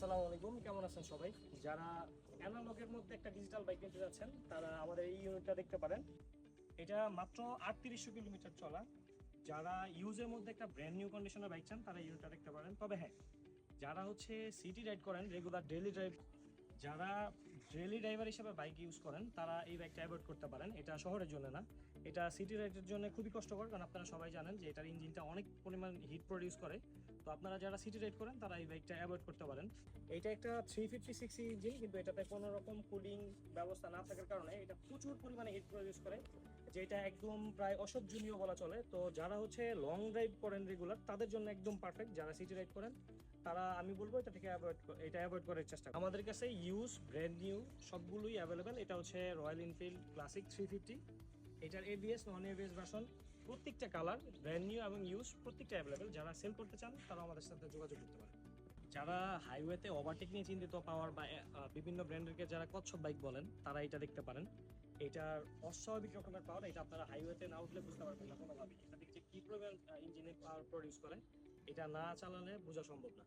আসসালামু আলাইকুম, কেমন আছেন সবাই? যারা অ্যানালগের মধ্যে একটা ডিজিটাল বাইক নিতে যাচ্ছেন তারা আমাদের এই ইউনিটটা দেখতে পারেন। এটা মাত্র 3800 কিলোমিটার চলা। যারা ইউজের মধ্যে একটা ব্র্যান্ড নিউ কন্ডিশনের বাইক চান তারা ইউনিটটা দেখতে পারেন। তবে হ্যাঁ, যারা হচ্ছে সিটি রাইড করেন, রেগুলার ডেইলি ড্রাইভ, যারা ডেইলি ড্রাইভার হিসেবে বাইক ইউজ করেন তারা এই বাইকটা অ্যাভয়েড করতে পারেন। এটা শহরের জন্য না, এটা সিটি রাইডের জন্য খুবই কষ্টকর, কারণ আপনারা সবাই জানেন যে এটার ইঞ্জিনটা অনেক পরিমাণ হিট প্রডিউস করে। তো আপনারা যারা সিটি রাইড করেন তারা এই বাইকটা অ্যাভয়েড করতে পারেন। এটা একটা 356 ইঞ্জিন, কিন্তু এটাতে কোনো রকম কুলিং ব্যবস্থা না থাকার কারণে এটা প্রচুর পরিমাণে হিট প্রডিউস করে, যেটা একদম প্রায় অসহ্যনীয় বলা চলে। তো যারা হচ্ছে লং ড্রাইভ করেন রেগুলার তাদের জন্য একদম পারফেক্ট। যারা সিটি রাইড করেন তারা আমি বলবো এটা থেকে অ্যাভয়েড করার চেষ্টা করুন। আমাদের কাছে ইউজ ব্র্যান্ড নিউ সবগুলোই অ্যাভেলেবেল। এটা হচ্ছে রয়্যাল এনফিল্ড ক্লাসিক 350। এটার এবিএস নন এবিএস ভার্সন প্রত্যেকটা কালার ব্র্যান্ড নিউ এবং ইউজ প্রত্যেকটা অ্যাভেলেবেল। যারা সেল করতে চান তারা আমাদের সাথে যোগাযোগ করতে পারেন। যারা হাইওয়েতে ওভারটেক নিয়ে চিন্তিত, পাওয়ার বা বিভিন্ন ব্র্যান্ডেরকে যারা কচ্ছপ বাইক বলেন তারা এটা দেখতে পারেন। এটার অস্বাভাবিক রকমের পাওয়ার, এটা আপনারা হাইওয়েতে না উঠলে বুঝতে পারবেন না কোনোভাবেই। এটা থেকে যে কি পরিমাণ ইঞ্জিনে পাওয়ার প্রডিউস করে এটা না চালালে বোঝা সম্ভব না।